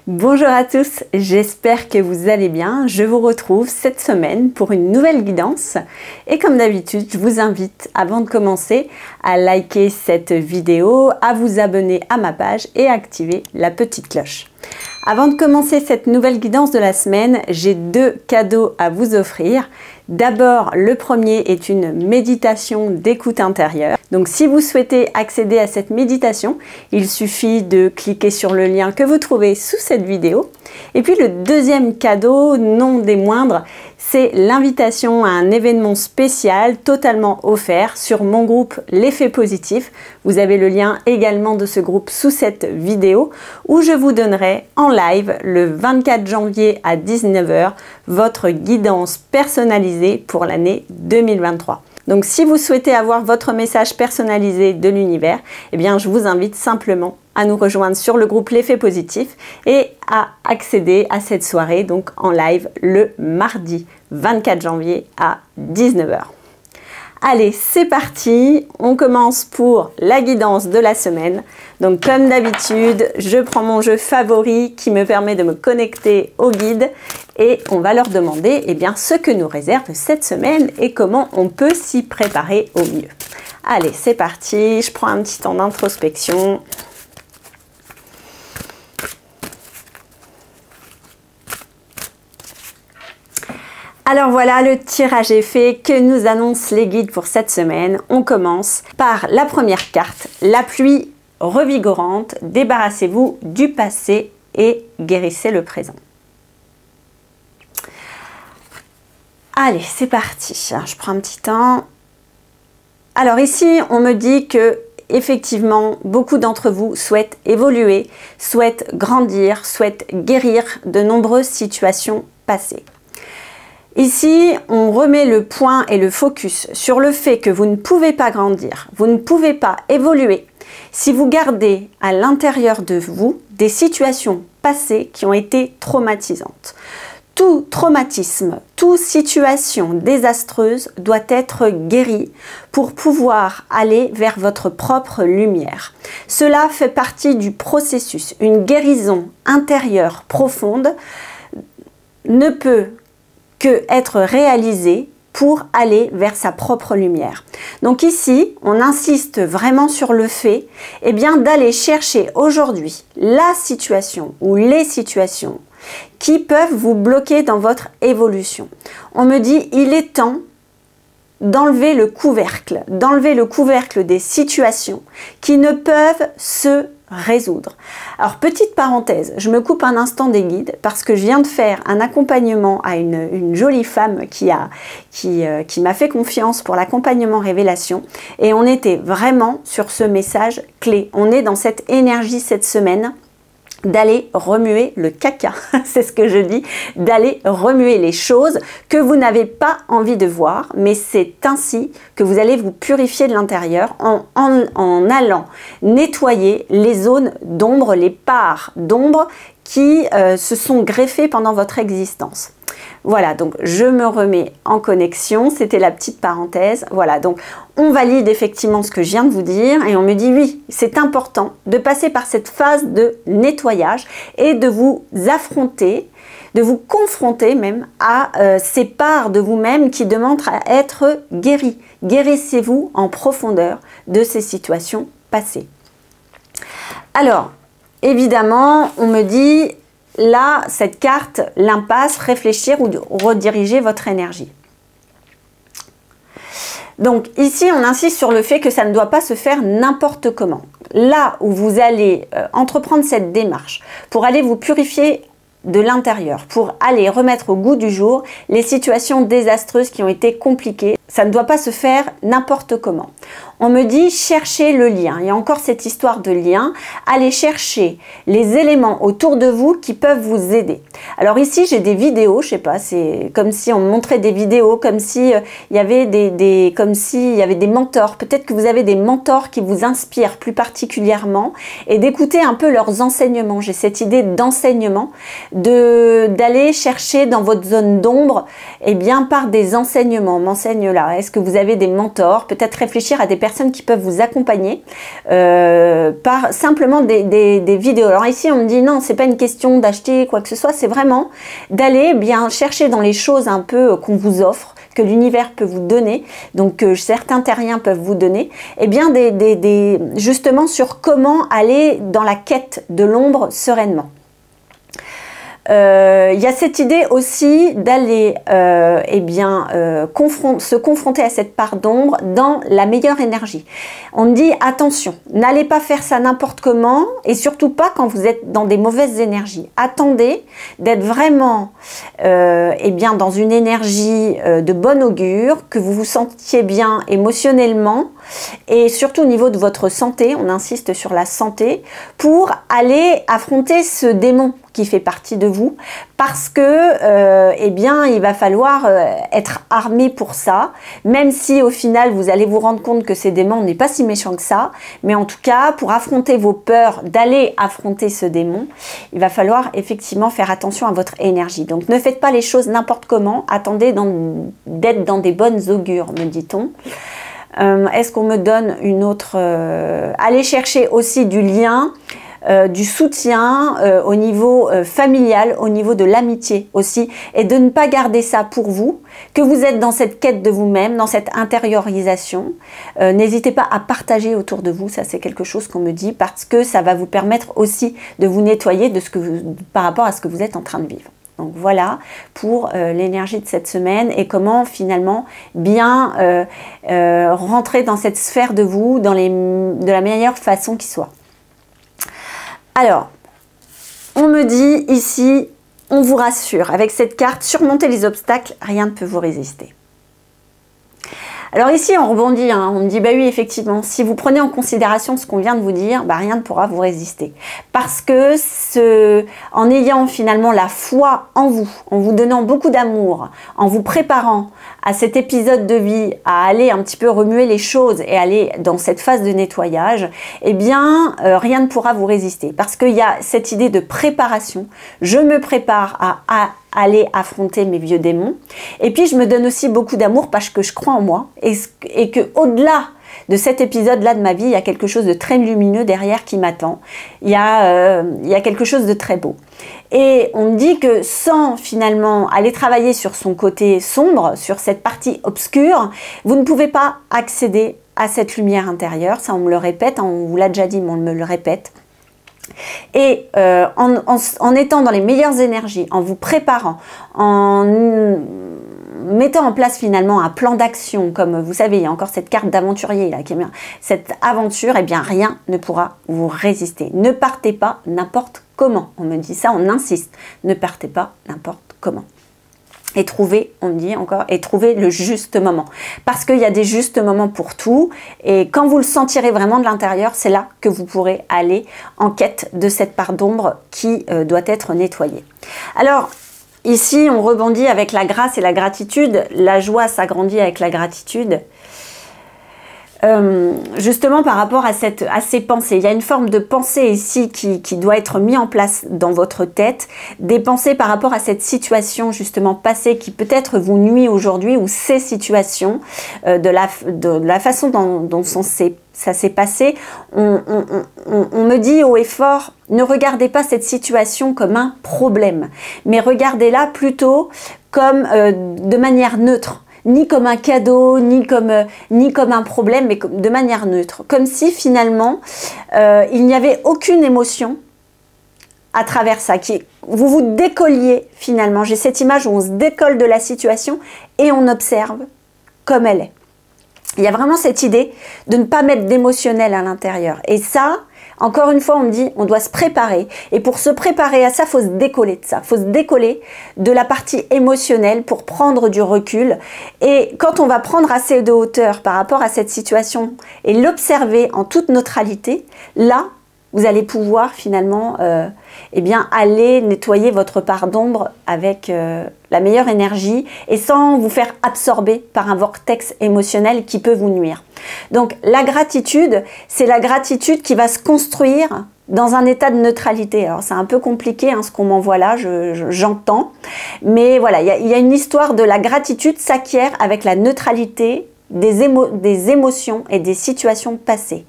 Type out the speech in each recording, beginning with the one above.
Bonjour à tous, j'espère que vous allez bien. Je vous retrouve cette semaine pour une nouvelle guidance. Et comme d'habitude, je vous invite, avant de commencer, à liker cette vidéo, à vous abonner à ma page et à activer la petite cloche. Avant de commencer cette nouvelle guidance de la semaine, j'ai deux cadeaux à vous offrir. D'abord, le premier est une méditation d'écoute intérieure. Donc si vous souhaitez accéder à cette méditation, il suffit de cliquer sur le lien que vous trouvez sous cette vidéo. Et puis le deuxième cadeau, non des moindres, c'est l'invitation à un événement spécial totalement offert sur mon groupe L'Effet Positif. Vous avez le lien également de ce groupe sous cette vidéo où je vous donnerai en live le 24 janvier à 19 h votre guidance personnalisée pour l'année 2023. Donc si vous souhaitez avoir votre message personnalisé de l'univers, eh bien je vous invite simplement à nous rejoindre sur le groupe L'Effet Positif et à accéder à cette soirée donc en live le mardi 24 janvier à 19 h. Allez, c'est parti, on commence pour la guidance de la semaine. Donc comme d'habitude, je prends mon jeu favori qui me permet de me connecter au guide et on va leur demander ce que nous réserve cette semaine et comment on peut s'y préparer au mieux. Allez, c'est parti, je prends un petit temps d'introspection. Alors voilà, le tirage est fait. Que nous annoncent les guides pour cette semaine? On commence par la première carte, la pluie revigorante. Débarrassez-vous du passé et guérissez le présent. Allez, c'est parti. Je prends un petit temps. Alors ici, on me dit que effectivement, beaucoup d'entre vous souhaitent évoluer, souhaitent grandir, souhaitent guérir de nombreuses situations passées. Ici, on remet le point et le focus sur le fait que vous ne pouvez pas grandir, vous ne pouvez pas évoluer si vous gardez à l'intérieur de vous des situations passées qui ont été traumatisantes. Tout traumatisme, toute situation désastreuse doit être guéri pour pouvoir aller vers votre propre lumière. Cela fait partie du processus. Une guérison intérieure profonde ne peut que être réalisé pour aller vers sa propre lumière. Donc ici, on insiste vraiment sur le fait d'aller chercher aujourd'hui la situation ou les situations qui peuvent vous bloquer dans votre évolution. On me dit, il est temps d'enlever le couvercle des situations qui ne peuvent se résoudre. Alors petite parenthèse, je me coupe un instant des guides parce que je viens de faire un accompagnement à une jolie femme qui m'a fait confiance pour l'accompagnement révélation et on était vraiment sur ce message clé. On est dans cette énergie cette semaine d'aller remuer le caca, c'est ce que je dis, d'aller remuer les choses que vous n'avez pas envie de voir, mais c'est ainsi que vous allez vous purifier de l'intérieur en allant nettoyer les zones d'ombre, les parts d'ombre qui se sont greffées pendant votre existence. Voilà, donc je me remets en connexion, c'était la petite parenthèse. Voilà, donc on valide effectivement ce que je viens de vous dire et on me dit oui, c'est important de passer par cette phase de nettoyage et de vous affronter, de vous confronter même à ces parts de vous-même qui demandent à être guéris. Guérissez-vous en profondeur de ces situations passées. Alors, évidemment, on me dit là, cette carte, l'impasse, réfléchir ou rediriger votre énergie. Donc ici, on insiste sur le fait que ça ne doit pas se faire n'importe comment. Là où vous allez entreprendre cette démarche pour aller vous purifier de l'intérieur, pour aller remettre au goût du jour les situations désastreuses qui ont été compliquées, ça ne doit pas se faire n'importe comment. On me dit chercher le lien. Il y a encore cette histoire de lien. Allez chercher les éléments autour de vous qui peuvent vous aider. Alors ici, j'ai des vidéos, je sais pas, c'est comme si on me montrait des vidéos, comme si il y avait des mentors. Peut-être que vous avez des mentors qui vous inspirent plus particulièrement et d'écouter un peu leurs enseignements. J'ai cette idée d'enseignement, d'aller chercher dans votre zone d'ombre, par des enseignements. On m'enseigne Voilà, est-ce que vous avez des mentors? Peut-être réfléchir à des personnes qui peuvent vous accompagner par simplement des vidéos. Alors ici, on me dit non, c'est pas une question d'acheter quoi que ce soit, c'est vraiment d'aller bien chercher dans les choses un peu qu'on vous offre, que l'univers peut vous donner, donc que certains terriens peuvent vous donner, et bien justement sur comment aller dans la quête de l'ombre sereinement. Il y a cette idée aussi d'aller se confronter à cette part d'ombre dans la meilleure énergie. On dit attention, n'allez pas faire ça n'importe comment et surtout pas quand vous êtes dans des mauvaises énergies. Attendez d'être vraiment dans une énergie de bon augure, que vous vous sentiez bien émotionnellement et surtout au niveau de votre santé, on insiste sur la santé, pour aller affronter ce démon qui fait partie de vous, parce que il va falloir être armé pour ça, même si au final vous allez vous rendre compte que ces démons n'est pas si méchant que ça, mais en tout cas pour affronter vos peurs, d'aller affronter ce démon, il va falloir effectivement faire attention à votre énergie. Donc ne faites pas les choses n'importe comment, attendez d'être dans des bonnes augures, me dit-on. Est-ce qu'on me donne une autre... allez chercher aussi du lien, du soutien au niveau familial, au niveau de l'amitié aussi, et de ne pas garder ça pour vous, que vous êtes dans cette quête de vous-même, dans cette intériorisation. N'hésitez pas à partager autour de vous, ça c'est quelque chose qu'on me dit, parce que ça va vous permettre aussi de vous nettoyer de par rapport à ce que vous êtes en train de vivre. Donc voilà pour l'énergie de cette semaine et comment finalement bien rentrer dans cette sphère de vous de la meilleure façon qui soit. Alors, on me dit ici, on vous rassure, avec cette carte, surmonter les obstacles, rien ne peut vous résister. Alors ici, on rebondit, hein, on me dit, bah oui, effectivement, si vous prenez en considération ce qu'on vient de vous dire, bah rien ne pourra vous résister. Parce que en ayant finalement la foi en vous donnant beaucoup d'amour, en vous préparant à cet épisode de vie, à aller un petit peu remuer les choses et aller dans cette phase de nettoyage, eh bien, rien ne pourra vous résister. Parce qu'il y a cette idée de préparation. Je me prépare à aller affronter mes vieux démons. Et puis, je me donne aussi beaucoup d'amour parce que je crois en moi et que au-delà de cet épisode-là de ma vie, il y a quelque chose de très lumineux derrière qui m'attend. Il y a quelque chose de très beau. Et on me dit que sans finalement aller travailler sur son côté sombre, sur cette partie obscure, vous ne pouvez pas accéder à cette lumière intérieure. Ça, on me le répète, on vous l'a déjà dit, mais on me le répète. Et en étant dans les meilleures énergies, en vous préparant, en mettant en place finalement un plan d'action, comme vous savez, il y a encore cette carte d'aventurier là, qui est bien, cette aventure, eh bien rien ne pourra vous résister. Ne partez pas n'importe comment. On me dit ça, on insiste. Ne partez pas n'importe comment. Et trouver, on me dit encore, et trouver le juste moment. Parce qu'il y a des justes moments pour tout. Et quand vous le sentirez vraiment de l'intérieur, c'est là que vous pourrez aller en quête de cette part d'ombre qui doit être nettoyée. Alors, ici, on rebondit avec la grâce et la gratitude. La joie s'agrandit avec la gratitude. Justement par rapport à ces pensées, il y a une forme de pensée ici qui doit être mise en place dans votre tête, des pensées par rapport à cette situation justement passée qui peut-être vous nuit aujourd'hui, ou ces situations, de la façon dont ça s'est passé. On me dit haut et fort, ne regardez pas cette situation comme un problème, mais regardez-la plutôt comme de manière neutre. Ni comme un cadeau, ni comme un problème, mais de manière neutre. Comme si finalement, il n'y avait aucune émotion à travers ça. Vous vous décolliez finalement. J'ai cette image où on se décolle de la situation et on observe comme elle est. Il y a vraiment cette idée de ne pas mettre d'émotionnel à l'intérieur. Et ça, encore une fois, on me dit, on doit se préparer. Et pour se préparer à ça, il faut se décoller de ça. Il faut se décoller de la partie émotionnelle pour prendre du recul. Et quand on va prendre assez de hauteur par rapport à cette situation et l'observer en toute neutralité, là, vous allez pouvoir finalement aller nettoyer votre part d'ombre avec la meilleure énergie et sans vous faire absorber par un vortex émotionnel qui peut vous nuire. Donc la gratitude, c'est la gratitude qui va se construire dans un état de neutralité. Alors c'est un peu compliqué hein, ce qu'on m'envoie là, j'entends. Mais voilà, il y a une histoire de la gratitude s'acquiert avec la neutralité des émotions et des situations passées.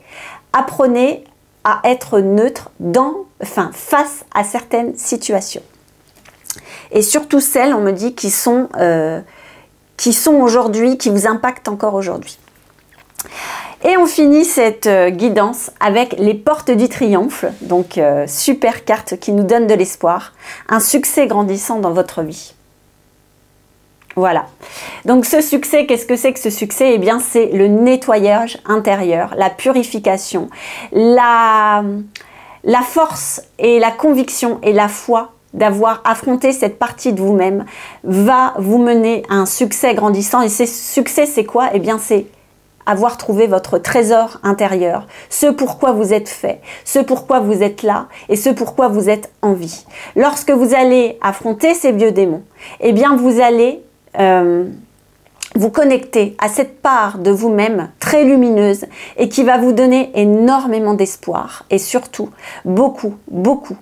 Apprenez à être neutre face à certaines situations. Et surtout celles, on me dit, qui sont aujourd'hui, qui vous impactent encore aujourd'hui. Et on finit cette guidance avec les portes du triomphe, donc super carte qui nous donne de l'espoir, un succès grandissant dans votre vie. Voilà. Donc ce succès, qu'est-ce que c'est que ce succès? Eh bien c'est le nettoyage intérieur, la purification, la force et la conviction et la foi d'avoir affronté cette partie de vous-même va vous mener à un succès grandissant. Et ce succès, c'est quoi? Eh bien c'est avoir trouvé votre trésor intérieur, ce pourquoi vous êtes fait, ce pourquoi vous êtes là et ce pourquoi vous êtes en vie. Lorsque vous allez affronter ces vieux démons, eh bien vous allez vous connecter à cette part de vous-même très lumineuse et qui va vous donner énormément d'espoir et surtout beaucoup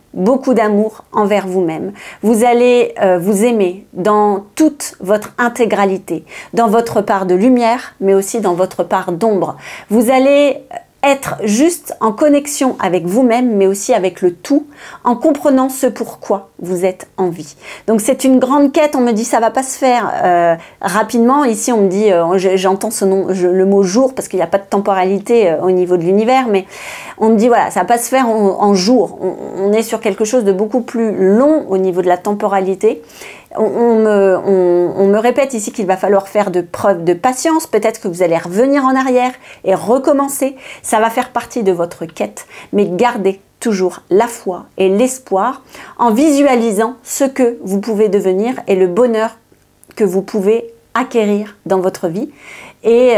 d'amour envers vous-même. Vous allez vous aimer dans toute votre intégralité, dans votre part de lumière mais aussi dans votre part d'ombre. Vous allez être juste en connexion avec vous-même, mais aussi avec le tout, en comprenant ce pourquoi vous êtes en vie. Donc c'est une grande quête, on me dit ça va pas se faire rapidement. Ici on me dit, j'entends le mot jour, parce qu'il n'y a pas de temporalité au niveau de l'univers, mais on me dit voilà, ça va pas se faire en jour. On est sur quelque chose de beaucoup plus long au niveau de la temporalité. On me répète ici qu'il va falloir faire de preuves de patience. Peut-être que vous allez revenir en arrière et recommencer. Ça va faire partie de votre quête. Mais gardez toujours la foi et l'espoir en visualisant ce que vous pouvez devenir et le bonheur que vous pouvez acquérir dans votre vie. Et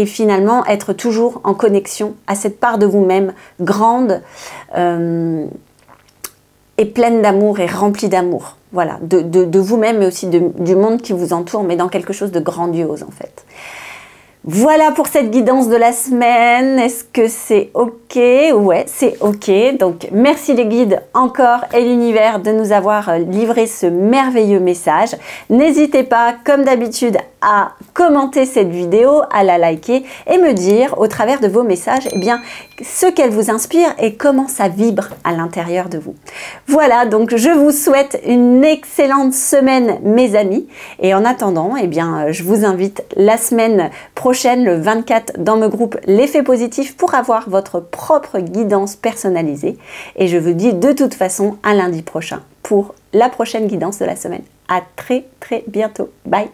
finalement être toujours en connexion à cette part de vous-même grande et pleine d'amour et remplie d'amour. Voilà, de vous-même mais aussi du monde qui vous entoure, mais dans quelque chose de grandiose en fait. Voilà pour cette guidance de la semaine. Est-ce que c'est OK? Ouais, c'est OK. Donc, merci les guides encore et l'univers de nous avoir livré ce merveilleux message. N'hésitez pas, comme d'habitude, à commenter cette vidéo, à la liker et me dire au travers de vos messages eh bien, ce qu'elle vous inspire et comment ça vibre à l'intérieur de vous. Voilà, donc je vous souhaite une excellente semaine mes amis et en attendant, eh bien, je vous invite la semaine prochaine, le 24, dans mon groupe L'Effet Positif pour avoir votre propre guidance personnalisée et je vous dis de toute façon à lundi prochain pour la prochaine guidance de la semaine. À très bientôt. Bye.